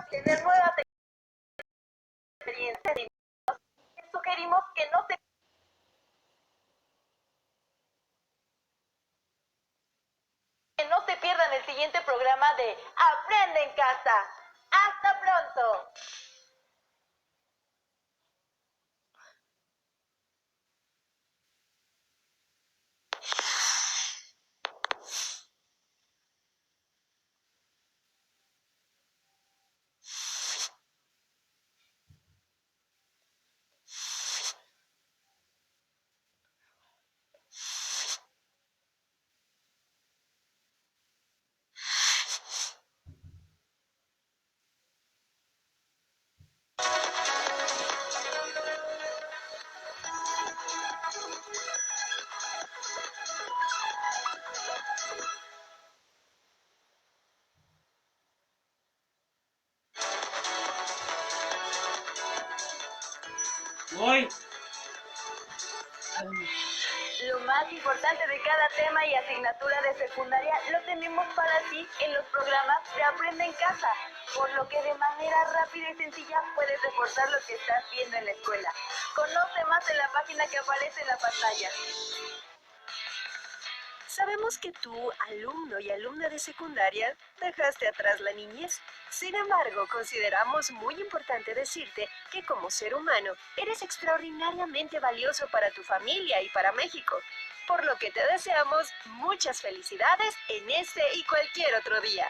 tener nuevas experiencias. Sugerimos que no se pierdan el siguiente programa de Aprende en Casa. ¡Hasta pronto! Voy. Lo más importante de cada tema y asignatura de secundaria lo tenemos para ti en los programas de Aprende en Casa, por lo que de manera rápida y sencilla puedes reforzar lo que estás viendo en la escuela. Conoce más en la página que aparece en la pantalla. Sabemos que tú, alumno y alumna de secundaria, dejaste atrás la niñez. Sin embargo, consideramos muy importante decirte que como ser humano eres extraordinariamente valioso para tu familia y para México, por lo que te deseamos muchas felicidades en este y cualquier otro día.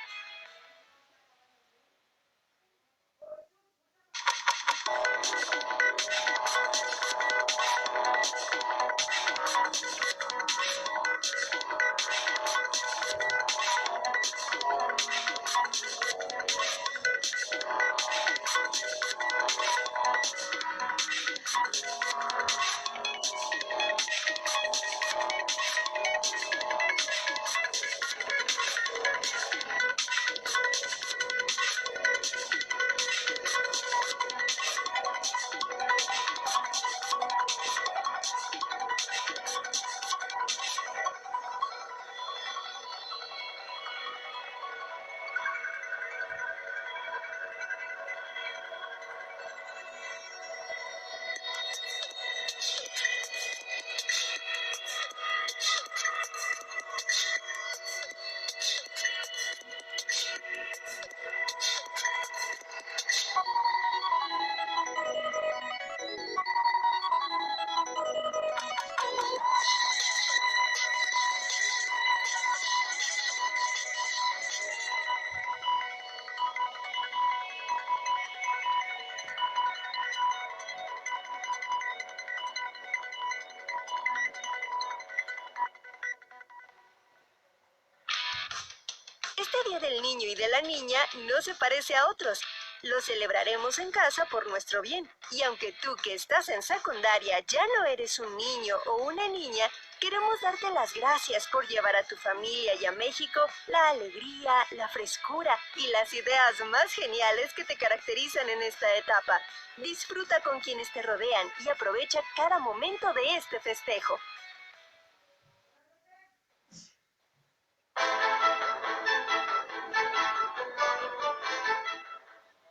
Este Día del Niño y de la Niña no se parece a otros. Lo celebraremos en casa por nuestro bien. Y aunque tú que estás en secundaria ya no eres un niño o una niña, queremos darte las gracias por llevar a tu familia y a México la alegría, la frescura y las ideas más geniales que te caracterizan en esta etapa. Disfruta con quienes te rodean y aprovecha cada momento de este festejo.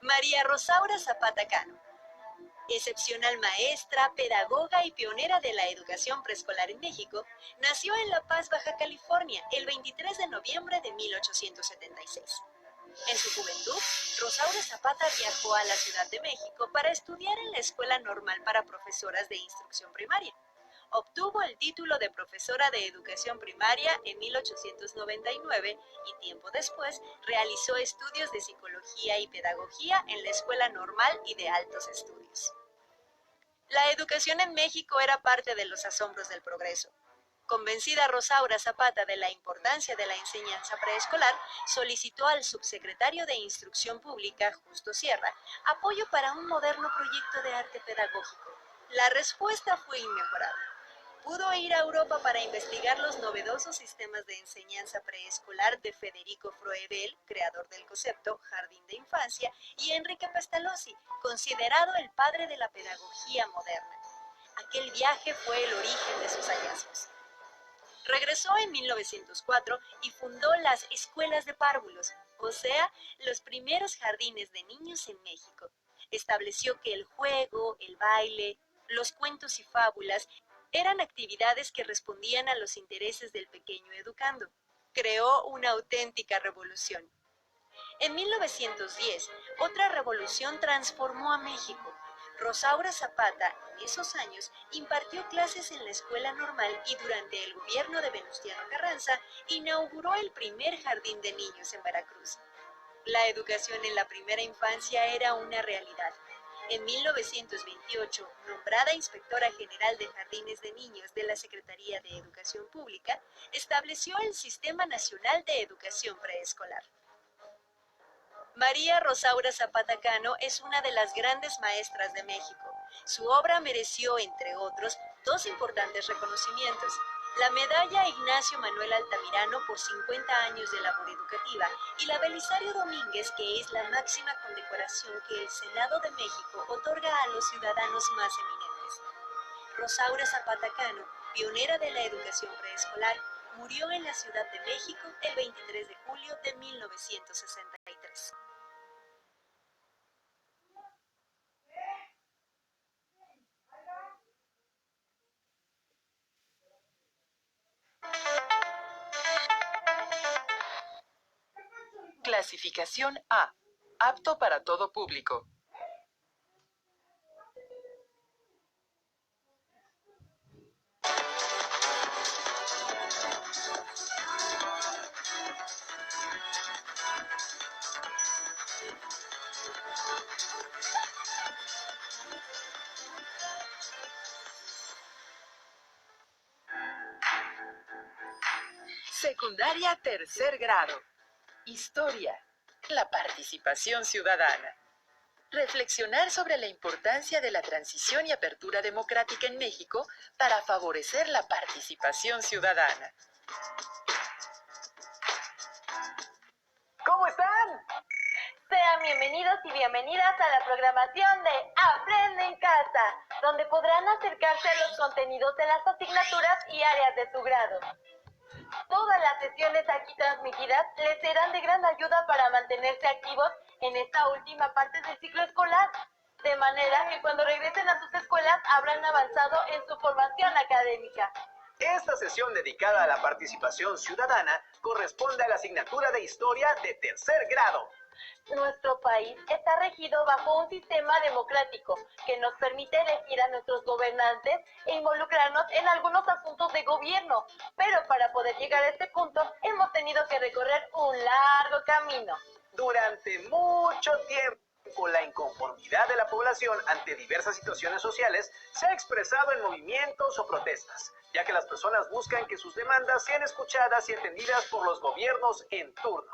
María Rosaura Zapata Cano, excepcional maestra, pedagoga y pionera de la educación preescolar en México, nació en La Paz, Baja California, el 23 de noviembre de 1876. En su juventud, Rosaura Zapata viajó a la Ciudad de México para estudiar en la Escuela Normal para Profesoras de Instrucción Primaria. Obtuvo el título de profesora de educación primaria en 1899 y tiempo después realizó estudios de psicología y pedagogía en la Escuela Normal y de Altos Estudios. La educación en México era parte de los asombros del progreso. Convencida Rosaura Zapata de la importancia de la enseñanza preescolar, solicitó al subsecretario de Instrucción Pública, Justo Sierra, apoyo para un moderno proyecto de arte pedagógico. La respuesta fue inmejorable. Pudo ir a Europa para investigar los novedosos sistemas de enseñanza preescolar de Federico Froebel, creador del concepto Jardín de Infancia, y Enrique Pestalozzi, considerado el padre de la pedagogía moderna. Aquel viaje fue el origen de sus hallazgos. Regresó en 1904 y fundó las Escuelas de Párvulos, o sea, los primeros jardines de niños en México. Estableció que el juego, el baile, los cuentos y fábulas eran actividades que respondían a los intereses del pequeño educando. Creó una auténtica revolución. En 1910, otra revolución transformó a México. Rosaura Zapata, en esos años, impartió clases en la escuela normal y durante el gobierno de Venustiano Carranza inauguró el primer jardín de niños en Veracruz. La educación en la primera infancia era una realidad. En 1928, nombrada inspectora general de jardines de niños de la Secretaría de Educación Pública, estableció el Sistema Nacional de Educación Preescolar. María Rosaura Zapata Cano es una de las grandes maestras de México. Su obra mereció, entre otros, dos importantes reconocimientos: la medalla Ignacio Manuel Altamirano por 50 años de labor educativa y la Belisario Domínguez, que es la máxima condecoración que el Senado de México otorga a los ciudadanos más eminentes. Rosaura Zapata Cano, pionera de la educación preescolar, murió en la Ciudad de México el 23 de julio de 1963. Clasificación A. Apto para todo público. Secundaria tercer grado. Historia. La participación ciudadana. Reflexionar sobre la importancia de la transición y apertura democrática en México para favorecer la participación ciudadana. ¿Cómo están? Sean bienvenidos y bienvenidas a la programación de Aprende en Casa, donde podrán acercarse a los contenidos de las asignaturas y áreas de su grado. Todas las sesiones aquí transmitidas les serán de gran ayuda para mantenerse activos en esta última parte del ciclo escolar, de manera que cuando regresen a sus escuelas habrán avanzado en su formación académica. Esta sesión dedicada a la participación ciudadana corresponde a la asignatura de Historia de tercer grado. Nuestro país está regido bajo un sistema democrático que nos permite elegir a nuestros gobernantes e involucrarnos en algunos asuntos de gobierno, pero para poder llegar a este punto hemos tenido que recorrer un largo camino. Durante mucho tiempo, la inconformidad de la población ante diversas situaciones sociales se ha expresado en movimientos o protestas, ya que las personas buscan que sus demandas sean escuchadas y atendidas por los gobiernos en turno.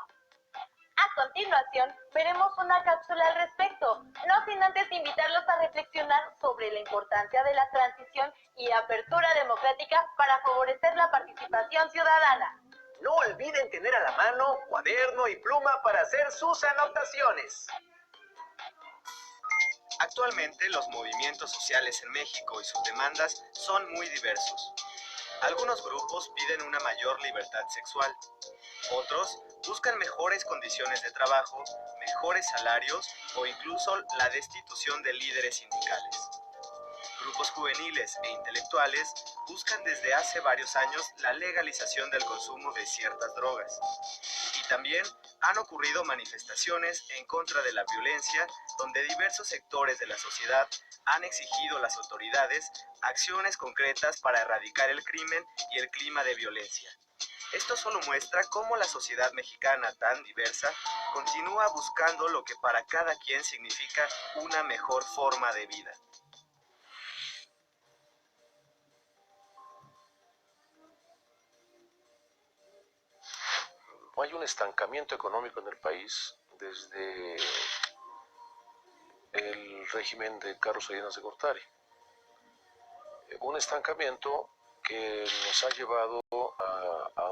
A continuación, veremos una cápsula al respecto, no sin antes invitarlos a reflexionar sobre la importancia de la transición y apertura democrática para favorecer la participación ciudadana. No olviden tener a la mano cuaderno y pluma para hacer sus anotaciones. Actualmente, los movimientos sociales en México y sus demandas son muy diversos. Algunos grupos piden una mayor libertad sexual. Otros buscan mejores condiciones de trabajo, mejores salarios o incluso la destitución de líderes sindicales. Grupos juveniles e intelectuales buscan desde hace varios años la legalización del consumo de ciertas drogas. Y también han ocurrido manifestaciones en contra de la violencia, donde diversos sectores de la sociedad han exigido a las autoridades acciones concretas para erradicar el crimen y el clima de violencia. Esto solo muestra cómo la sociedad mexicana tan diversa continúa buscando lo que para cada quien significa una mejor forma de vida. Hay un estancamiento económico en el país desde el régimen de Carlos Salinas de Gortari. Un estancamiento que nos ha llevado a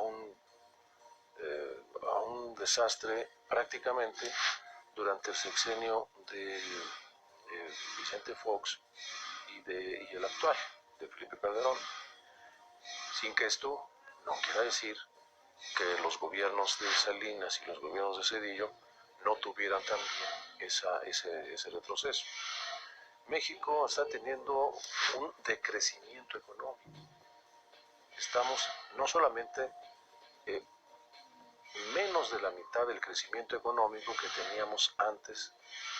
un desastre prácticamente durante el sexenio de Vicente Fox y el actual, de Felipe Calderón, sin que esto no quiera decir que los gobiernos de Salinas y los gobiernos de Zedillo no tuvieran también ese retroceso. México está teniendo un decrecimiento económico. Estamos no solamente menos de la mitad del crecimiento económico que teníamos antes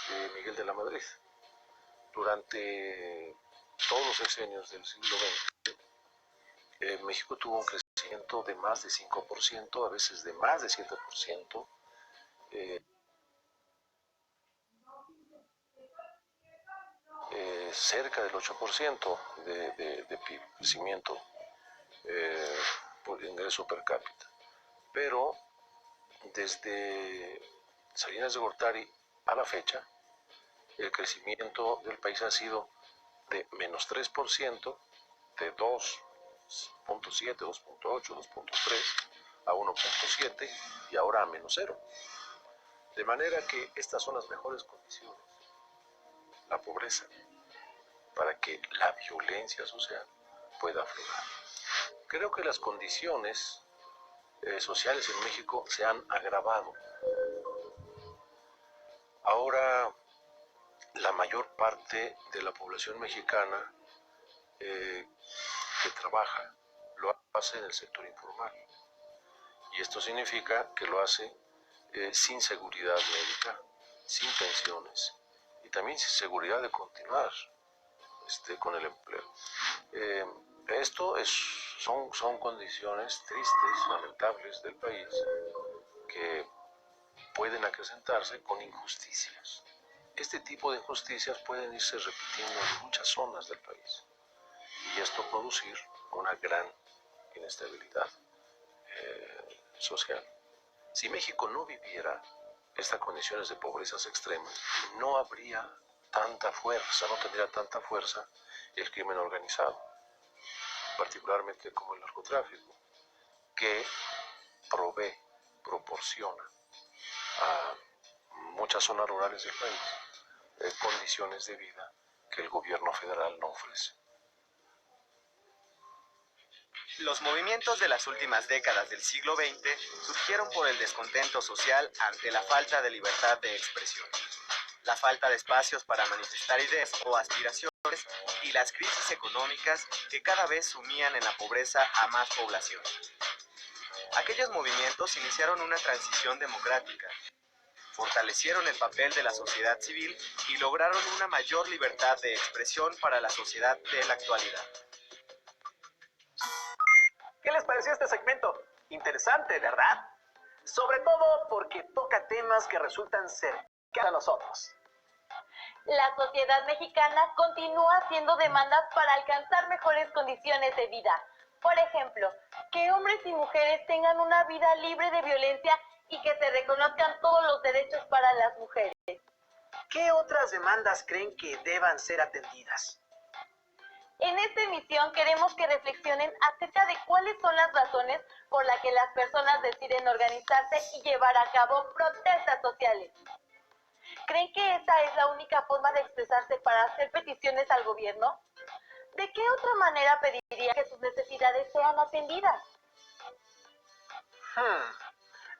de Miguel de la Madrid. Durante todos los sexenios del siglo XX, México tuvo un crecimiento de más de 5%, a veces de más de 7%. Cerca del 8% de PIB, crecimiento por ingreso per cápita. Pero desde Salinas de Gortari a la fecha, el crecimiento del país ha sido de menos 3%, de 2.7, 2.8, 2.3 a 1.7 y ahora a menos 0. De manera que estas son las mejores condiciones, la pobreza, para que la violencia social pueda aflorar. Creo que las condiciones sociales en México se han agravado. Ahora la mayor parte de la población mexicana que trabaja lo hace en el sector informal. Y esto significa que lo hace sin seguridad médica, sin pensiones y también sin seguridad de continuar con el empleo. Esto son condiciones tristes, lamentables del país que pueden acrecentarse con injusticias. Este tipo de injusticias pueden irse repitiendo en muchas zonas del país y esto producir una gran inestabilidad social. Si México no viviera estas condiciones de pobrezas extremas, no habría tanta fuerza, no tendría tanta fuerza el crimen organizado, particularmente como el narcotráfico, que proporciona a muchas zonas rurales del país condiciones de vida que el gobierno federal no ofrece. Los movimientos de las últimas décadas del siglo XX surgieron por el descontento social ante la falta de libertad de expresión, la falta de espacios para manifestar ideas o aspiraciones y las crisis económicas que cada vez sumían en la pobreza a más población. Aquellos movimientos iniciaron una transición democrática, fortalecieron el papel de la sociedad civil y lograron una mayor libertad de expresión para la sociedad de la actualidad. ¿Qué les pareció este segmento? Interesante, ¿verdad? Sobre todo porque toca temas que resultan cercanos a nosotros. La sociedad mexicana continúa haciendo demandas para alcanzar mejores condiciones de vida. Por ejemplo, que hombres y mujeres tengan una vida libre de violencia y que se reconozcan todos los derechos para las mujeres. ¿Qué otras demandas creen que deban ser atendidas? En esta emisión queremos que reflexionen acerca de cuáles son las razones por las que las personas deciden organizarse y llevar a cabo protestas sociales. ¿Creen que esa es la única forma de expresarse para hacer peticiones al gobierno? ¿De qué otra manera pediría que sus necesidades sean atendidas?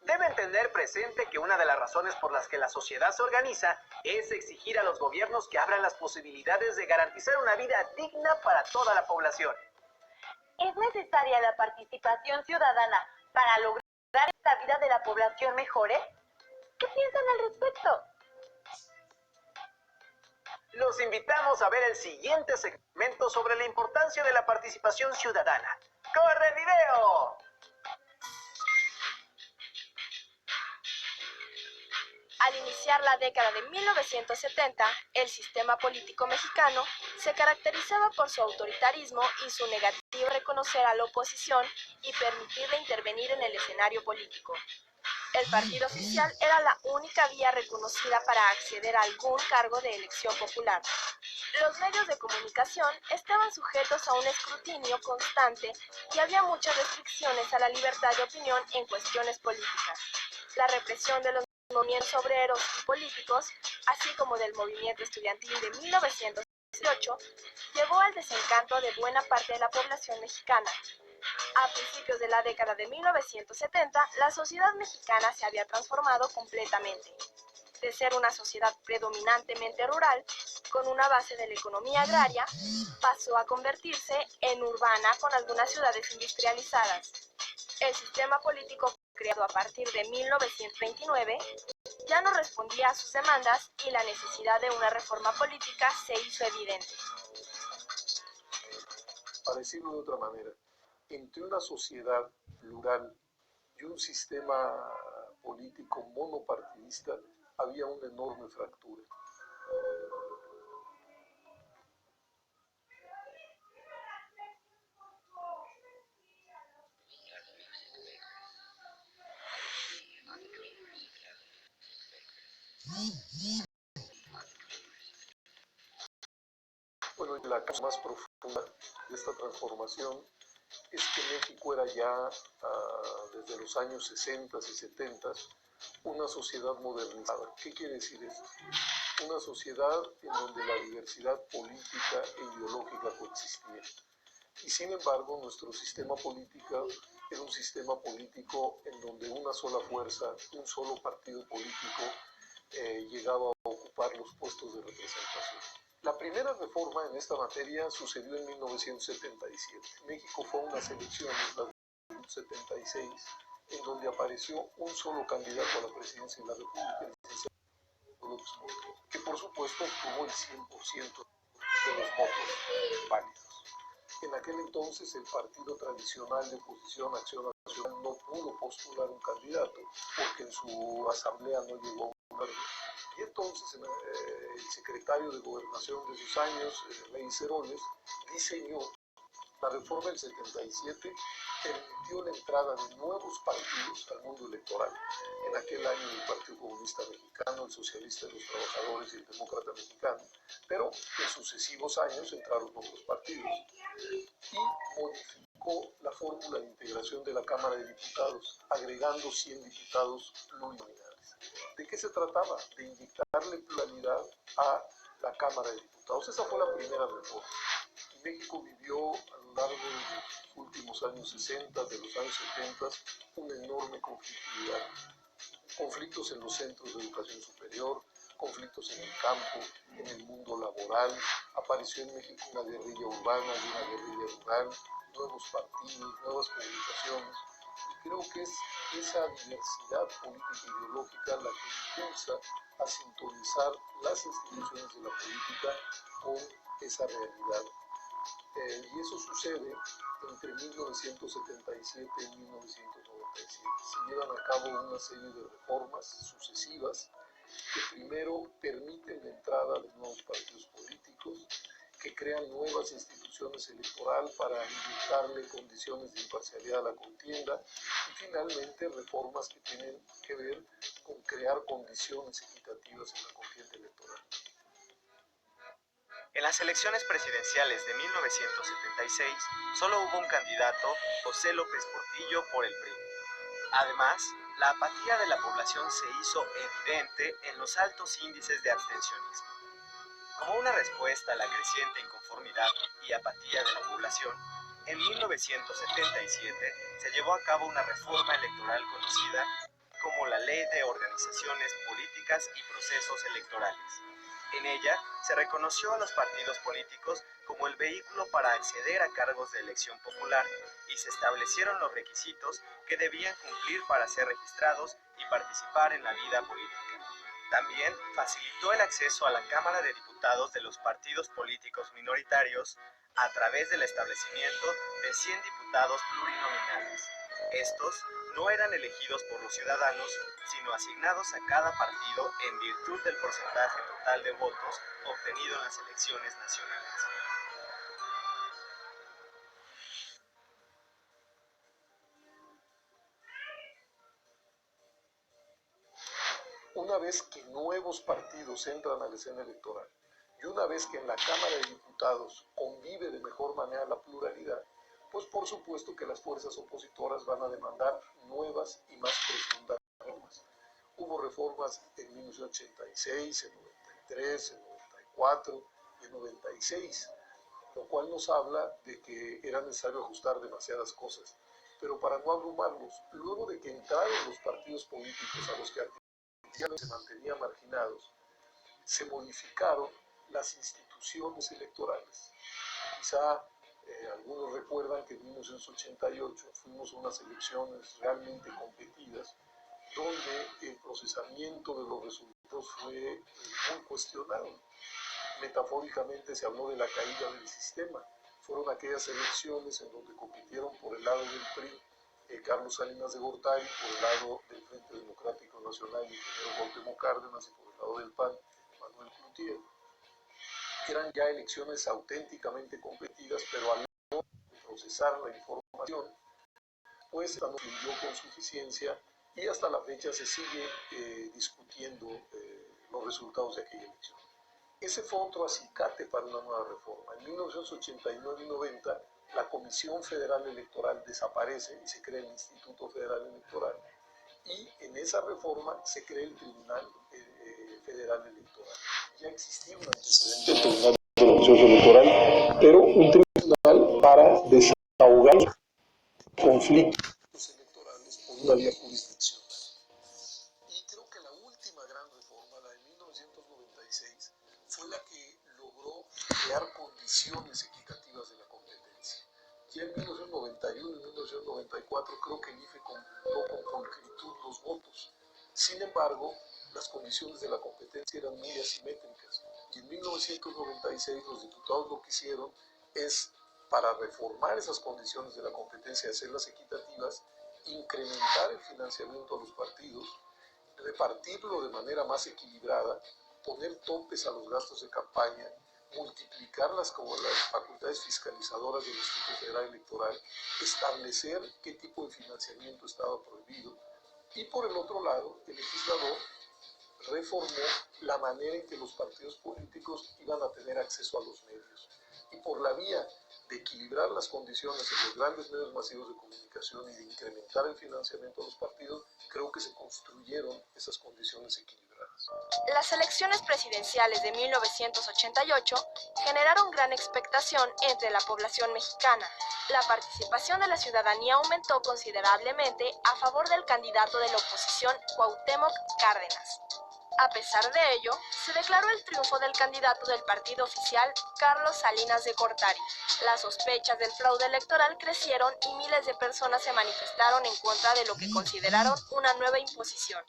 Deben tener presente que una de las razones por las que la sociedad se organiza es exigir a los gobiernos que abran las posibilidades de garantizar una vida digna para toda la población. ¿Es necesaria la participación ciudadana para lograr que la vida de la población mejore? ¿Qué piensan al respecto? Los invitamos a ver el siguiente segmento sobre la importancia de la participación ciudadana. ¡Corre video! Al iniciar la década de 1970, el sistema político mexicano se caracterizaba por su autoritarismo y su negativa a reconocer a la oposición y permitirle intervenir en el escenario político. El partido oficial era la única vía reconocida para acceder a algún cargo de elección popular. Los medios de comunicación estaban sujetos a un escrutinio constante y había muchas restricciones a la libertad de opinión en cuestiones políticas. La represión de los movimientos obreros y políticos, así como del movimiento estudiantil de 1918, llevó al desencanto de buena parte de la población mexicana. A principios de la década de 1970, la sociedad mexicana se había transformado completamente. De ser una sociedad predominantemente rural, con una base de la economía agraria, pasó a convertirse en urbana con algunas ciudades industrializadas. El sistema político creado a partir de 1929 ya no respondía a sus demandas y la necesidad de una reforma política se hizo evidente. Para decirlo de otra manera, entre una sociedad plural y un sistema político monopartidista había una enorme fractura. Bueno, la causa más profunda de esta transformación es que México era ya desde los años 60 y 70 una sociedad modernizada. ¿Qué quiere decir esto? Una sociedad en donde la diversidad política e ideológica coexistía. Y sin embargo, nuestro sistema político era un sistema político en donde una sola fuerza, un solo partido político llegaba a ocupar los puestos de representación. La primera reforma en esta materia sucedió en 1977. México fue a unas elecciones, las de 1976, en donde apareció un solo candidato a la presidencia de la República, el licenciado López Portillo, que por supuesto obtuvo el 100% de los votos válidos. En aquel entonces el partido tradicional de oposición Acción Nacional no pudo postular un candidato porque en su asamblea no llegó a un acuerdo. Y entonces el secretario de Gobernación de esos años, Rey Ceroles, diseñó la reforma del 77, permitió la entrada de nuevos partidos al mundo electoral. En aquel año el Partido Comunista Mexicano, el Socialista de los Trabajadores y el Demócrata Mexicano, pero en sucesivos años entraron otros partidos. Y modificó la fórmula de integración de la Cámara de Diputados, agregando 100 diputados plurinominales. ¿De qué se trataba? De inyectarle pluralidad a la Cámara de Diputados. Esa fue la primera reforma. México vivió a lo largo de los últimos años 60, de los años 70, una enorme conflictividad. Conflictos en los centros de educación superior, conflictos en el campo, en el mundo laboral. Apareció en México una guerrilla urbana y una guerrilla rural, nuevos partidos, nuevas comunicaciones. Y creo que es esa diversidad política e ideológica la que impulsa a sintonizar las instituciones de la política con esa realidad. Y eso sucede entre 1977 y 1997. Se llevan a cabo una serie de reformas sucesivas que primero permiten la entrada de nuevos partidos políticos, que crean nuevas instituciones electorales para inyectarle condiciones de imparcialidad a la contienda y finalmente reformas que tienen que ver con crear condiciones equitativas en la contienda electoral. En las elecciones presidenciales de 1976, solo hubo un candidato, José López Portillo, por el PRI. Además, la apatía de la población se hizo evidente en los altos índices de abstencionismo. Como una respuesta a la creciente inconformidad y apatía de la población, en 1977 se llevó a cabo una reforma electoral conocida como la Ley de Organizaciones Políticas y Procesos Electorales. En ella se reconoció a los partidos políticos como el vehículo para acceder a cargos de elección popular y se establecieron los requisitos que debían cumplir para ser registrados y participar en la vida política. También facilitó el acceso a la Cámara de Diputados de los partidos políticos minoritarios a través del establecimiento de 100 diputados plurinominales. Estos no eran elegidos por los ciudadanos, sino asignados a cada partido en virtud del porcentaje total de votos obtenido en las elecciones nacionales. Una vez que nuevos partidos entran a la escena electoral y una vez que en la Cámara de Diputados convive de mejor manera la pluralidad, pues por supuesto que las fuerzas opositoras van a demandar nuevas y más profundas reformas. Hubo reformas en 1986, en 93, en 94 y en 96. lo cual nos habla de que era necesario ajustar demasiadas cosas. Pero para no abrumarlos, luego de que entraron los partidos políticos a los que artificialmente se mantenían marginados, se modificaron las instituciones electorales. Quizá algunos recuerdan que en 1988 fuimos a unas elecciones realmente competidas, donde el procesamiento de los resultados fue muy cuestionado. Metafóricamente se habló de la caída del sistema. Fueron aquellas elecciones en donde compitieron por el lado del PRI Carlos Salinas de Gortari, por el lado del Frente Democrático Nacional, ingeniero Cuauhtémoc Cárdenas, y por el lado del PAN, Manuel Cloutier. Eran ya elecciones auténticamente competidas, pero al no procesar la información, pues no fluyó con suficiencia y hasta la fecha se sigue discutiendo los resultados de aquella elección. Ese fue otro acicate para una nueva reforma. En 1989 y 90, la Comisión Federal Electoral desaparece y se crea el Instituto Federal Electoral. Y en esa reforma se crea el Tribunal Federal Electoral. Ya existía un antecedente del Tribunal de la Proceso Electoral, pero un tribunal para desahogar conflictos electorales por una vía jurisdiccional. Y creo que la última gran reforma, la de 1996, fue la que logró crear condiciones equitativas de la competencia. Ya en 1991 y 1994 creo que el IFE computó con pulcritud los votos. Sin embargo, las condiciones de la competencia eran muy asimétricas. Y en 1996 los diputados lo que hicieron es, para reformar esas condiciones de la competencia y hacerlas equitativas, incrementar el financiamiento a los partidos, repartirlo de manera más equilibrada, poner topes a los gastos de campaña, multiplicarlas como las facultades fiscalizadoras del Instituto Federal Electoral, establecer qué tipo de financiamiento estaba prohibido, y por el otro lado, el legislador reformó la manera en que los partidos políticos iban a tener acceso a los medios. Y por la vía de equilibrar las condiciones en los grandes medios masivos de comunicación y de incrementar el financiamiento de los partidos, creo que se construyeron esas condiciones equilibradas. Las elecciones presidenciales de 1988 generaron gran expectación entre la población mexicana. La participación de la ciudadanía aumentó considerablemente a favor del candidato de la oposición, Cuauhtémoc Cárdenas. A pesar de ello, se declaró el triunfo del candidato del partido oficial, Carlos Salinas de Gortari. Las sospechas del fraude electoral crecieron y miles de personas se manifestaron en contra de lo que consideraron una nueva imposición.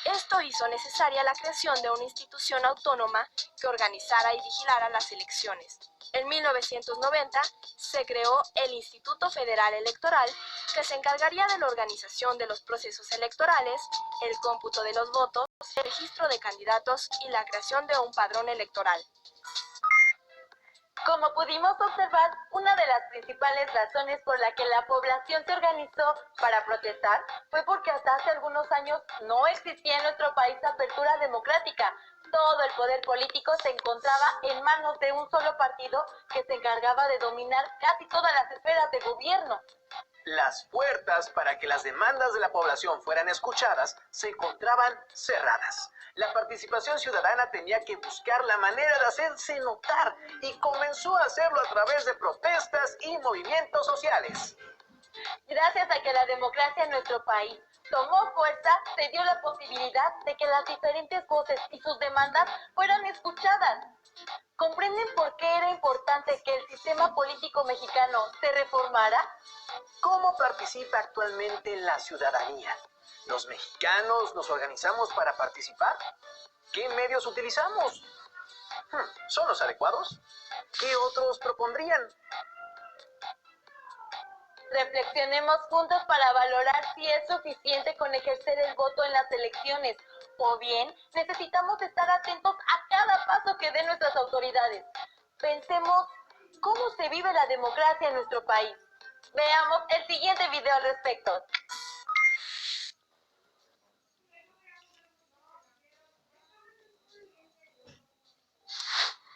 Esto hizo necesaria la creación de una institución autónoma que organizara y vigilara las elecciones. En 1990 se creó el Instituto Federal Electoral, que se encargaría de la organización de los procesos electorales, el cómputo de los votos, el registro de candidatos y la creación de un padrón electoral. Como pudimos observar, una de las principales razones por la que la población se organizó para protestar fue porque hasta hace algunos años no existía en nuestro país apertura democrática. Todo el poder político se encontraba en manos de un solo partido que se encargaba de dominar casi todas las esferas de gobierno. Las puertas para que las demandas de la población fueran escuchadas se encontraban cerradas. La participación ciudadana tenía que buscar la manera de hacerse notar y comenzó a hacerlo a través de protestas y movimientos sociales. Gracias a que la democracia en nuestro país tomó fuerza, se dio la posibilidad de que las diferentes voces y sus demandas fueran escuchadas. ¿Comprenden por qué era importante que el sistema político mexicano se reformara? ¿Cómo participa actualmente la ciudadanía? ¿Los mexicanos nos organizamos para participar? ¿Qué medios utilizamos? ¿Son los adecuados? ¿Qué otros propondrían? Reflexionemos juntos para valorar si es suficiente con ejercer el voto en las elecciones, o bien necesitamos estar atentos a cada paso que den nuestras autoridades. Pensemos cómo se vive la democracia en nuestro país. Veamos el siguiente video al respecto.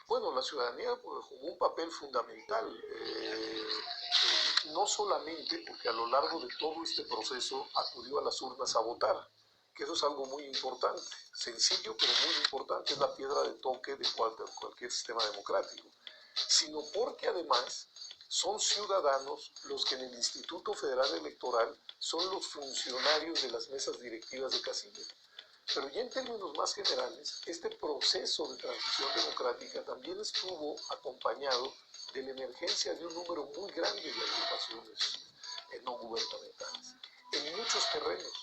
Bueno, la ciudadanía jugó un papel fundamental, no solamente porque a lo largo de todo este proceso acudió a las urnas a votar, que eso es algo muy importante, sencillo pero muy importante, es la piedra de toque de cualquier sistema democrático. sino porque además son ciudadanos los que en el Instituto Federal Electoral son los funcionarios de las mesas directivas de casilla. Pero ya en términos más generales, este proceso de transición democrática también estuvo acompañado de la emergencia de un número muy grande de agrupaciones no gubernamentales en muchos terrenos.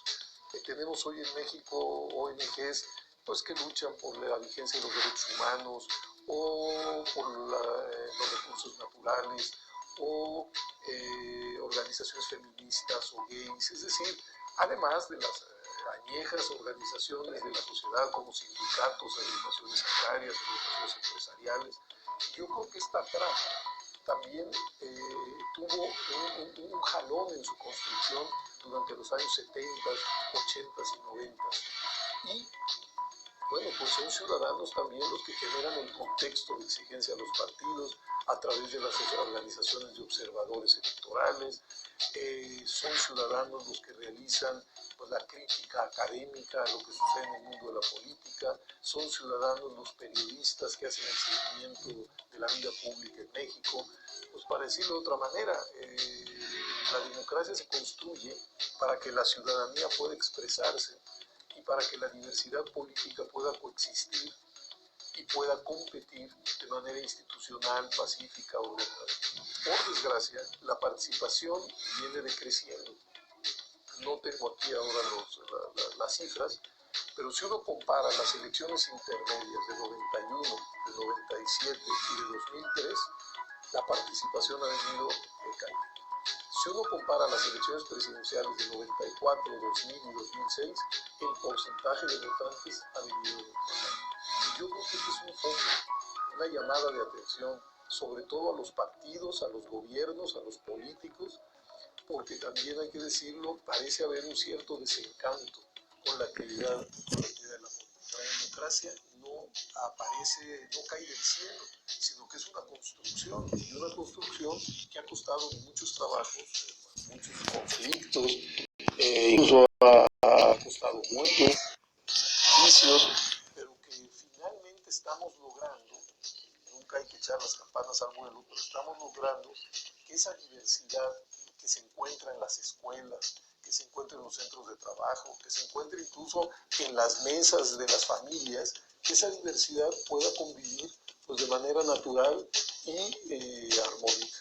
Tenemos hoy en México ONGs pues, que luchan por la vigencia de los derechos humanos o por los recursos naturales o organizaciones feministas o gays, es decir, además de las añejas organizaciones de la sociedad como sindicatos, agrupaciones agrarias, agrupaciones empresariales. Yo creo que esta trama también tuvo un jalón en su construcción durante los años 70, 80 y 90. Y bueno, pues son ciudadanos también los que generan el contexto de exigencia a los partidos a través de las organizaciones de observadores electorales, son ciudadanos los que realizan pues, la crítica académica a lo que sucede en el mundo de la política, son ciudadanos los periodistas que hacen el seguimiento de la vida pública en México. Pues para decirlo de otra manera, la democracia se construye para que la ciudadanía pueda expresarse y para que la diversidad política pueda coexistir y pueda competir de manera institucional, pacífica, ordenada. Por desgracia, la participación viene decreciendo. No tengo aquí ahora las cifras, pero si uno compara las elecciones intermedias de 91, de 97 y de 2003, la participación ha venido decayendo. Si uno compara las elecciones presidenciales de 94, 2000 y 2006, el porcentaje de votantes ha venido decayendo. Y yo creo que este es un foco, una llamada de atención, sobre todo a los partidos, a los gobiernos, a los políticos, porque también hay que decirlo, parece haber un cierto desencanto con la actividad de la política. La democracia no aparece, no cae del cielo, sino que es una construcción, y una construcción que ha costado muchos trabajos, muchos conflictos, incluso ha costado muertos, juicios, pero que finalmente estamos logrando, nunca hay que echar las campanas al vuelo, pero estamos logrando que esa diversidad que se encuentra en las escuelas, que se encuentra en los centros de trabajo, que se encuentra incluso en las mesas de las familias, que esa diversidad pueda convivir pues, de manera natural y armónica.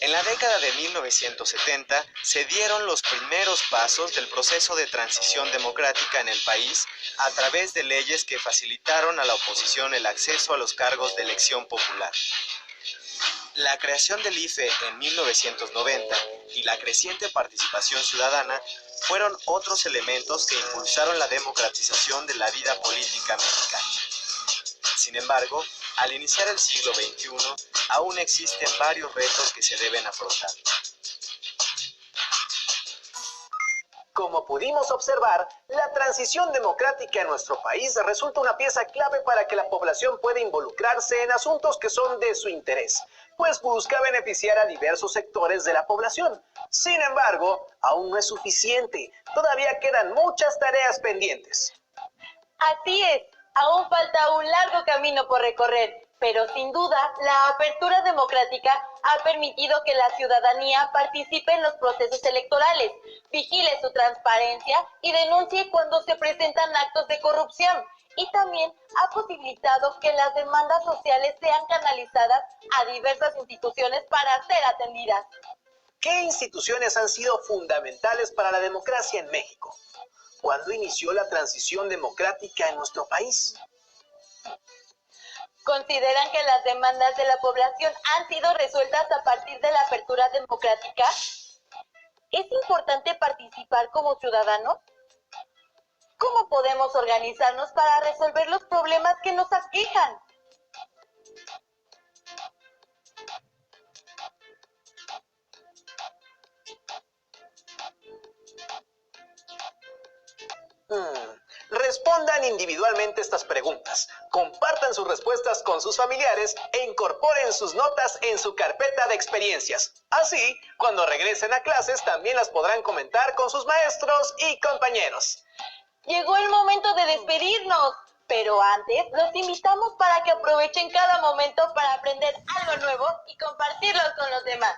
En la década de 1970 se dieron los primeros pasos del proceso de transición democrática en el país a través de leyes que facilitaron a la oposición el acceso a los cargos de elección popular. La creación del IFE en 1990 y la creciente participación ciudadana fueron otros elementos que impulsaron la democratización de la vida política mexicana. Sin embargo, al iniciar el siglo XXI, aún existen varios retos que se deben afrontar. Como pudimos observar, la transición democrática en nuestro país resulta una pieza clave para que la población pueda involucrarse en asuntos que son de su interés, pues busca beneficiar a diversos sectores de la población. Sin embargo, aún no es suficiente, todavía quedan muchas tareas pendientes. Así es, aún falta un largo camino por recorrer, pero sin duda la apertura democrática ha permitido que la ciudadanía participe en los procesos electorales, vigile su transparencia y denuncie cuando se presentan actos de corrupción. Y también ha posibilitado que las demandas sociales sean canalizadas a diversas instituciones para ser atendidas. ¿Qué instituciones han sido fundamentales para la democracia en México? ¿Cuándo inició la transición democrática en nuestro país? ¿Consideran que las demandas de la población han sido resueltas a partir de la apertura democrática? ¿Es importante participar como ciudadanos? ¿Cómo podemos organizarnos para resolver los problemas que nos aquejan? Respondan individualmente estas preguntas, compartan sus respuestas con sus familiares e incorporen sus notas en su carpeta de experiencias. Así, cuando regresen a clases también las podrán comentar con sus maestros y compañeros. Llegó el momento de despedirnos. Pero antes, los invitamos para que aprovechen cada momento para aprender algo nuevo y compartirlo con los demás.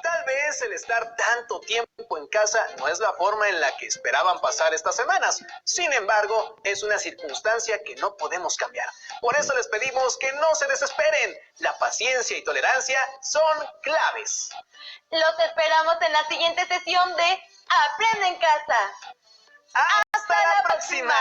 Tal vez el estar tanto tiempo en casa no es la forma en la que esperaban pasar estas semanas. Sin embargo, es una circunstancia que no podemos cambiar. Por eso les pedimos que no se desesperen. La paciencia y tolerancia son claves. Los esperamos en la siguiente sesión de Aprende en Casa. ¡Hasta la próxima!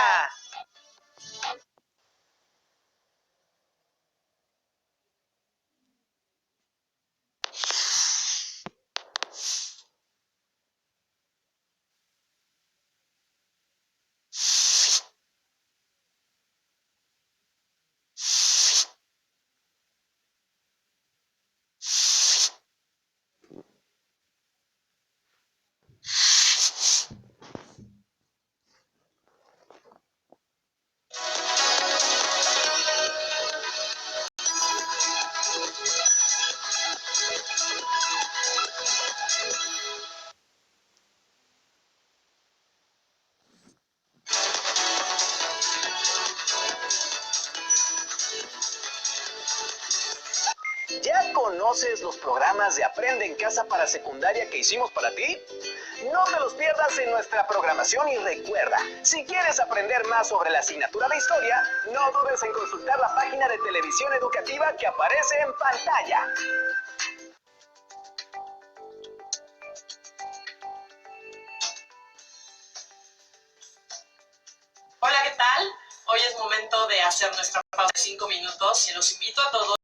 ¿Ya conoces los programas de Aprende en Casa para secundaria que hicimos para ti? No te los pierdas en nuestra programación y recuerda, si quieres aprender más sobre la asignatura de historia, no dudes en consultar la página de televisión educativa que aparece en pantalla. Hola, ¿qué tal? Hoy es momento de hacer nuestra pausa de 5 minutos y los invito a todos